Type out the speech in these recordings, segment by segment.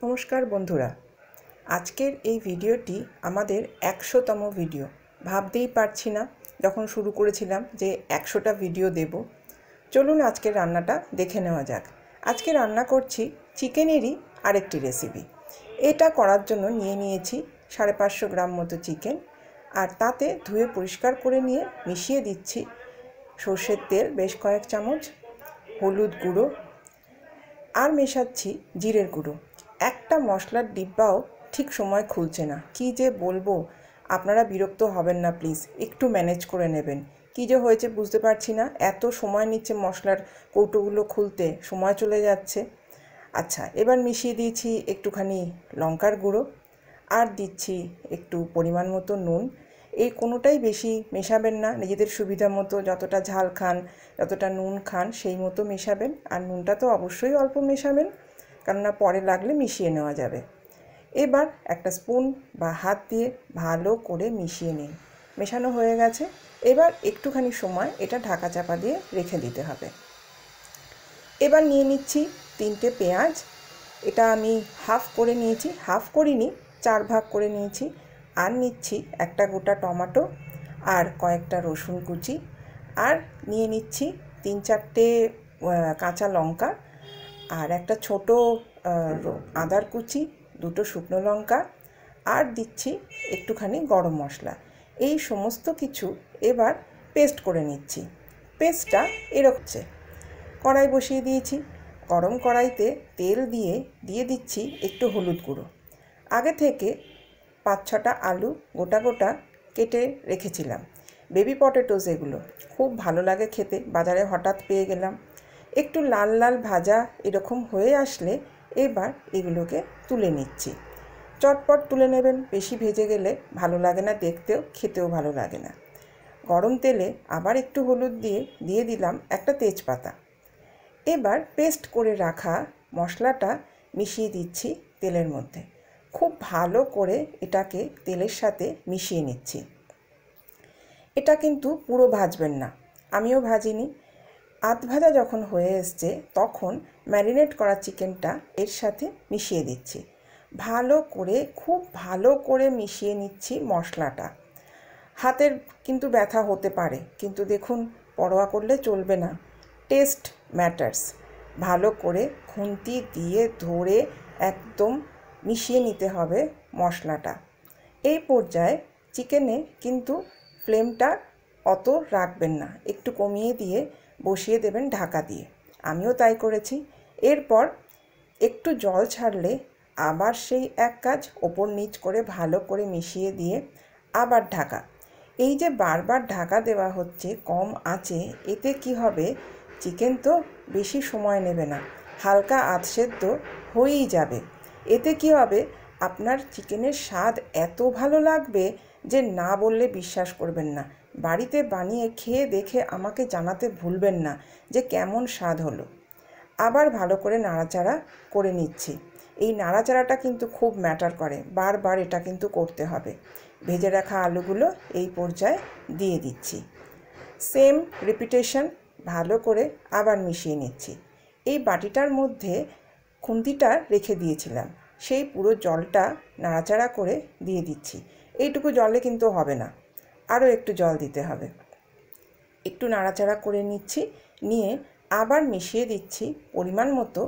নমস্কার বন্ধুরা, আজকের এই ভিডিওটি আমাদের 100তম ভিডিও। ভাবতেই পারছি না যখন শুরু করেছিলাম যে 100টা ভিডিও দেব। চলুন আজকের রান্নাটা দেখে নেওয়া যাক। আজকে রান্না করছি চিকেনেরই আরেকটি রেসিপি। এটা করার জন্য নিয়ে নিয়েছি 550 গ্রাম মতো চিকেন, আর তাতে ধুয়ে পরিষ্কার করে নিয়ে মিশিয়ে দিচ্ছি সর্ষের তেল বেশ কয়েক চামচ, হলুদ গুঁড়ো, আর মেশাচ্ছি জিরের গুঁড়ো। একটা মশলার ডিব্বাও ঠিক সময় খুলছে না, কি যে বলবো। আপনারা বিরক্ত হবেন না প্লিজ, একটু ম্যানেজ করে নেবেন। কী যে হয়েছে বুঝতে পারছি না, এত সময় নিচ্ছে মশলার কৌটোগুলো খুলতে, সময় চলে যাচ্ছে। আচ্ছা, এবার মিশিয়ে দিয়েছি একটুখানি লঙ্কার গুঁড়ো, আর দিচ্ছি একটু পরিমাণ মতো নুন। এই কোনোটাই বেশি মেশাবেন না, নিজেদের সুবিধা মতো যতটা ঝাল খান, যতটা নুন খান সেই মতো মেশাবেন। আর নুনটা তো অবশ্যই অল্প মেশাবেন, কেননা পরে লাগলে মিশিয়ে নেওয়া যাবে। এবার একটা স্পুন বা হাত দিয়ে ভালো করে মিশিয়ে নিন। মেশানো হয়ে গেছে, এবার একটুখানি সময় এটা ঢাকা চাপা দিয়ে রেখে দিতে হবে। এবার নিয়ে নিচ্ছি 3টে পেঁয়াজ। এটা আমি হাফ করে নিয়েছি, হাফ করিনি, 4 ভাগ করে নিয়েছি। আর নিচ্ছি একটা গোটা টমেটো, আর কয়েকটা রসুন কুচি, আর নিয়ে নিচ্ছি 3-4টে কাঁচা লঙ্কা, আর একটা ছোট আদার কুচি, 2টো শুকনো লঙ্কা, আর দিচ্ছি একটুখানি গরম মশলা। এই সমস্ত কিছু এবার পেস্ট করে নিচ্ছি। পেস্টটা এরকম। কড়াই বসিয়ে দিয়েছি, গরম কড়াইতে তেল দিয়ে দিচ্ছি একটু হলুদ গুঁড়ো। আগে থেকে 5-6টা আলু গোটা গোটা কেটে রেখেছিলাম, বেবি পটেটোস। এগুলো খুব ভালো লাগে খেতে, বাজারে হঠাৎ পেয়ে গেলাম। একটু লাল লাল ভাজা এরকম হয়ে আসলে এবার এগুলোকে তুলে নিচ্ছি। চটপট তুলে নেবেন, বেশি ভেজে গেলে ভালো লাগে না দেখতেও, খেতেও ভালো লাগে না। গরম তেলে আবার একটু হলুদ দিয়ে দিলাম একটা তেজপাতা। এবার পেস্ট করে রাখা মশলাটা মিশিয়ে দিচ্ছি তেলের মধ্যে। খুব ভালো করে এটাকে তেলের সাথে মিশিয়ে নিচ্ছি। এটা কিন্তু পুরো ভাজবেন না, আমিও ভাজিনি। আধ ভাজা যখন হয়ে এসছে তখন ম্যারিনেট করা চিকেনটা এর সাথে মিশিয়ে দিচ্ছি। ভালো করে, খুব ভালো করে মিশিয়ে নিচ্ছি মশলাটা। হাতের কিন্তু ব্যথা হতে পারে, কিন্তু দেখুন পরোয়া করলে চলবে না, টেস্ট ম্যাটার্স। ভালো করে খুন্তি দিয়ে ধরে একদম মিশিয়ে নিতে হবে মশলাটা। এই পর্যায়ে চিকেনে কিন্তু ফ্লেমটা অত রাখবেন না, একটু কমিয়ে দিয়ে বসিয়ে দেবেন ঢাকা দিয়ে। আমিও তাই করেছি। এরপর একটু জল ছাড়লে আবার সেই এক কাজ, ওপর নিচ করে ভালো করে মিশিয়ে দিয়ে আবার ঢাকা। এই যে বারবার ঢাকা দেওয়া হচ্ছে কম আঁচে, এতে কি হবে, চিকেন তো বেশি সময় নেবে না, হালকা আধ সেদ্ধ হয়েই যাবে। এতে কি হবে, আপনার চিকেনের স্বাদ এত ভালো লাগবে যে না বললে বিশ্বাস করবেন না। বাড়িতে বানিয়ে খেয়ে দেখে আমাকে জানাতে ভুলবেন না যে কেমন স্বাদ হলো। আবার ভালো করে নাড়াচাড়া করে নিচ্ছি। এই নাড়াচাড়াটা কিন্তু খুব ম্যাটার করে, বারবার এটা কিন্তু করতে হবে। ভেজে রাখা আলুগুলো এই পর্যায়ে দিয়ে দিচ্ছি। সেম রিপিটেশন, ভালো করে আবার মিশিয়ে নিচ্ছি। এই বাটিটার মধ্যে খুন্তিটা রেখে দিয়েছিলাম, সেই পুরো জলটা নাড়াচাড়া করে দিয়ে দিচ্ছি। এইটুকু জলে কিন্তু হবে না, আরও একটু জল দিতে হবে। একটু নাড়াচাড়া করে নিচ্ছি, নিয়ে আবার মিশিয়ে দিচ্ছি পরিমাণ মতো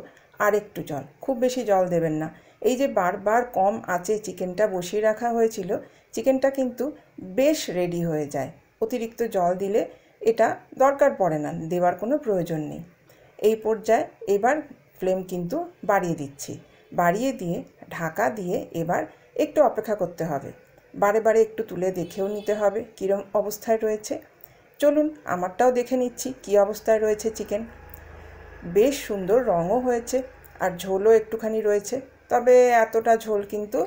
আর একটু জল। খুব বেশি জল দেবেন না। এই যে বারবার কম আঁচে চিকেনটা বসিয়ে রাখা হয়েছিল, চিকেনটা কিন্তু বেশ রেডি হয়ে যায়। অতিরিক্ত জল দিলে এটা দরকার পড়ে না, দেওয়ার কোনো প্রয়োজন নেই। এই পর্যায়ে এবার ফ্লেম কিন্তু বাড়িয়ে দিচ্ছি। বাড়িয়ে দিয়ে ঢাকা দিয়ে এবার একটু অপেক্ষা করতে হবে। বারে বারে একটু তুলে দেখেও নিতে হবে কীরকম অবস্থায় রয়েছে। চলুন আমারটাও দেখে নিচ্ছি কী অবস্থায় রয়েছে চিকেন। বেশ সুন্দর রঙও হয়েছে, আর ঝোলও একটুখানি রয়েছে। তবে এতটা ঝোল কিন্তু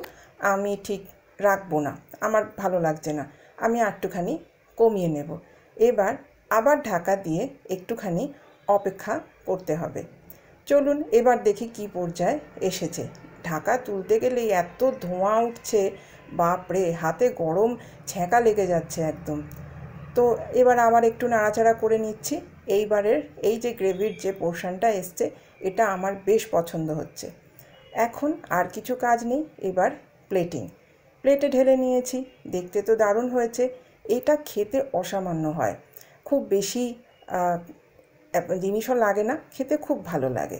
আমি ঠিক রাখবো না, আমার ভালো লাগছে না, আমি একটুখানি কমিয়ে নেব। এবার আবার ঢাকা দিয়ে একটুখানি অপেক্ষা করতে হবে। চলুন এবার দেখি কী পর্যায়ে এসেছে। ঢাকা তুলতে গেলেই এত ধোঁয়া উঠছে, বাপরে, হাতে গরম ছ্যাঁকা লেগে যাচ্ছে একদম। তো এবার আবার একটু নাড়াচাড়া করে নিচ্ছি। এইবারের এই যে গ্রেভির যে পোর্শনটা এসছে, এটা আমার বেশ পছন্দ হচ্ছে। এখন আর কিছু কাজ নেই, এবার প্লেটে ঢেলে নিয়েছি। দেখতে তো দারুণ হয়েছে। এটা খেতে অসামান্য হয়, খুব বেশি জিনিসও লাগে না, খেতে খুব ভালো লাগে।